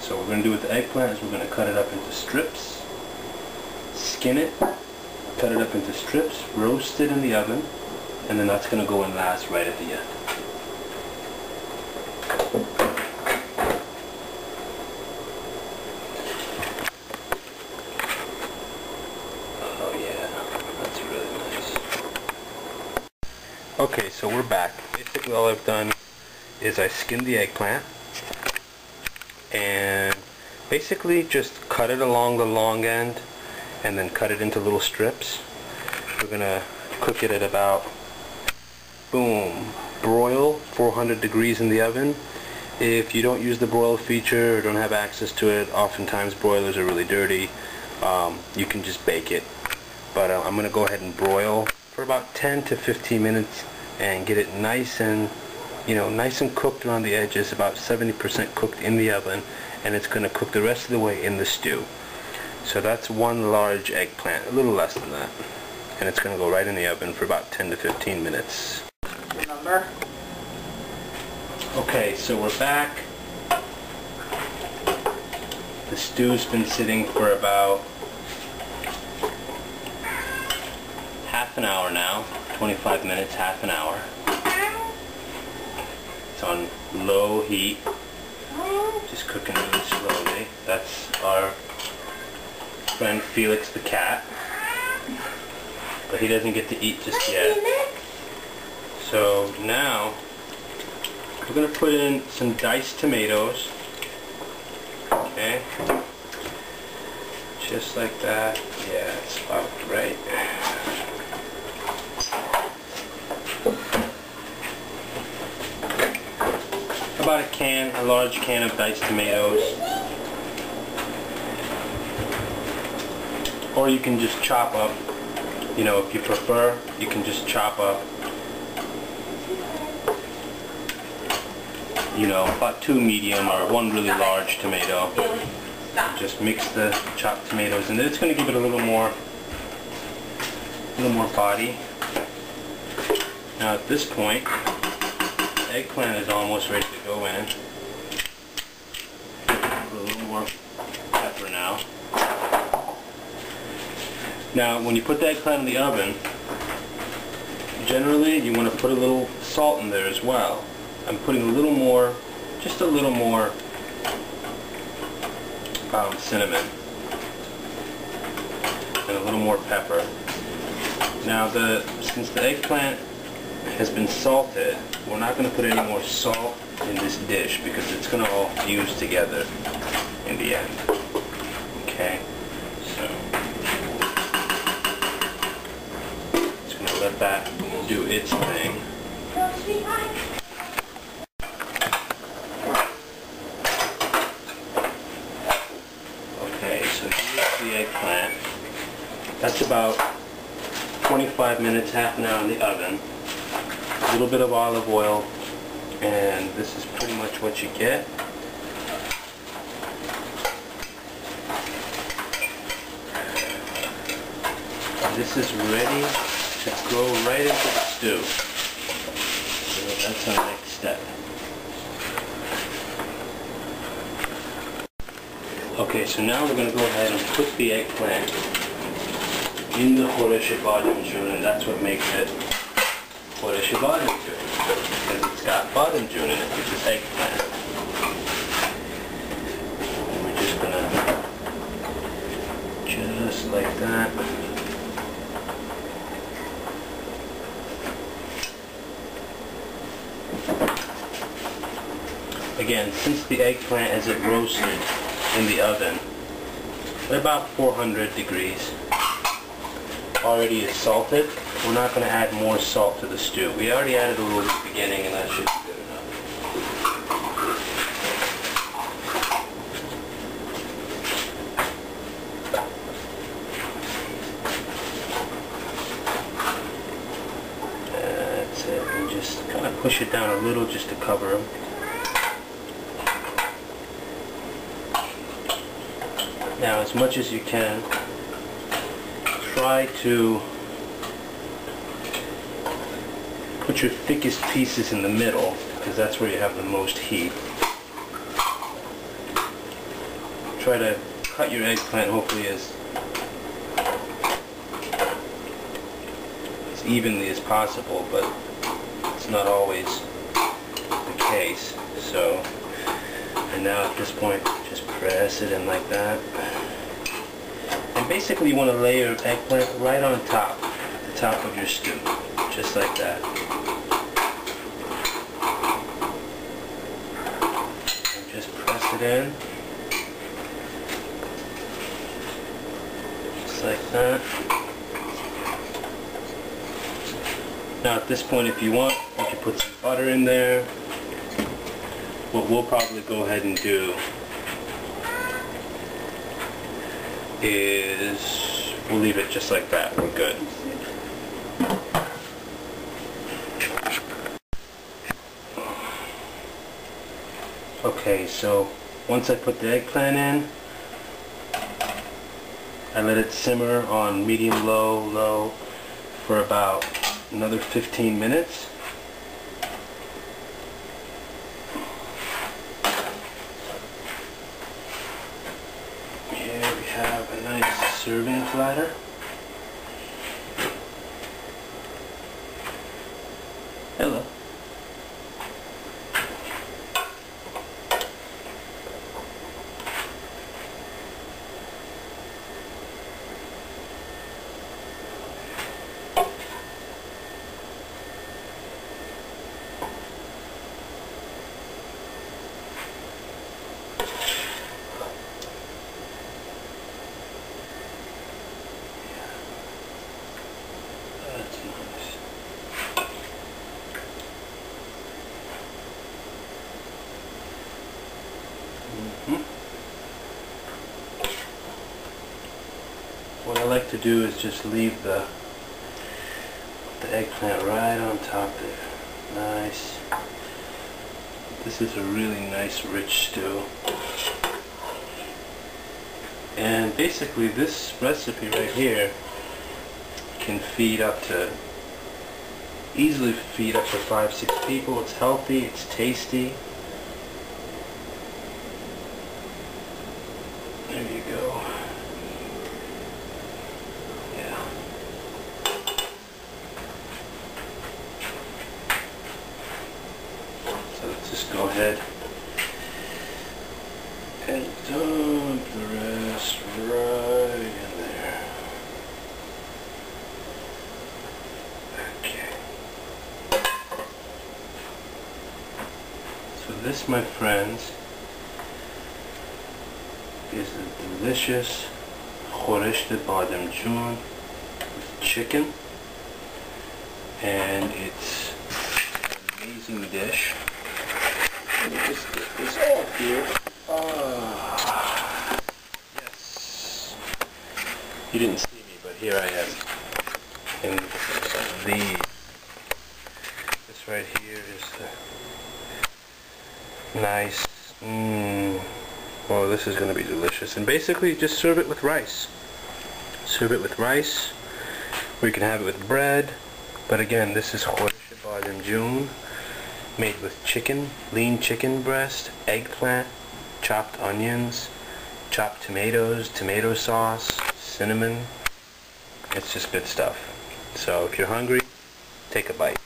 So what we're going to do with the eggplant is we're going to cut it up into strips, skin it, cut it up into strips, roast it in the oven, and then that's going to go in last right at the end. Oh yeah, that's really nice. Okay, so we're back. Basically all I've done is I skinned the eggplant and basically just cut it along the long end and then cut it into little strips. We're gonna cook it at about, boom, broil, 400 degrees in the oven. If you don't use the broil feature or don't have access to it, oftentimes broilers are really dirty, you can just bake it. But I'm gonna go ahead and broil for about 10 to 15 minutes and get it nice and nice and cooked around the edges, about 70% cooked in the oven, and it's going to cook the rest of the way in the stew. So that's one large eggplant, a little less than that, and it's going to go right in the oven for about 10 to 15 minutes. Number? Okay, so we're back. The stew's been sitting for about half an hour now, 25 minutes, half an hour. It's on low heat, just cooking really slowly. That's our friend Felix the cat, but he doesn't get to eat just yet. So now we're going to put in some diced tomatoes, okay, just like that. Yeah, it's about right. About a large can of diced tomatoes, or you can just chop up, if you prefer, you can just chop up, about 2 medium or 1 really large tomato. Just mix the chopped tomatoes, and then it's going to give it a little more body. Now at this point, eggplant is almost ready to go in. Put a little more pepper now. Now when you put the eggplant in the oven, generally you want to put a little salt in there as well. I'm putting a little more, just a little more cinnamon and a little more pepper. Now since the eggplant has been salted, we're not going to put any more salt in this dish because it's going to all fuse together in the end. Okay, so just going to let that do its thing. Okay, so here's the eggplant. That's about 25 minutes, half an hour in the oven. A little bit of olive oil, and this is pretty much what you get. And this is ready to go right into the stew. So that's our next step. Okay, so now we're going to go ahead and put the eggplant in the Khoresht Bademjoon, and that's what makes it Khoresht Bademjoon, because it's got bademjoon in it, which is eggplant. And we're just gonna, just like that. Again, since the eggplant has it roasted in the oven at about 400 degrees, already is salted, we're not going to add more salt to the stew. We already added a little at the beginning, and that should be good enough. That's it, and just kind of push it down a little just to cover them. Now, as much as you can, try to put your thickest pieces in the middle, because that's where you have the most heat. try to cut your eggplant hopefully as evenly as possible, but it's not always the case. So, and now at this point, just press it in like that. And basically you want to lay your eggplant right on top, the top of your stew, just like that. And just press it in, just like that. Now at this point, if you want, you can put some butter in there. What we'll probably go ahead and do is we'll leave it just like that. We're good. Okay, so once I put the eggplant in, I let it simmer on medium low for about another 15 minutes. Here we have a nice serving platter. Hello. What I like to do is just leave the eggplant right on top there. Nice. This is a really nice rich stew. And basically this recipe right here can easily feed up to 5-6 people. It's healthy, it's tasty. There you go. Yeah. So let's just go ahead and dump the rest right in there. Okay. So this, my friends, is a delicious Khoresht Bademjoon with chicken, and it's an amazing dish. Let me just get this off here. Yes. You didn't see me, but here I am. And this right here is the nice. Oh, this is going to be delicious. And basically, just serve it with rice. Serve it with rice, or you can have it with bread. But again, this is Khoresht Bademjoon, made with chicken, lean chicken breast, eggplant, chopped onions, chopped tomatoes, tomato sauce, cinnamon. It's just good stuff. So if you're hungry, take a bite.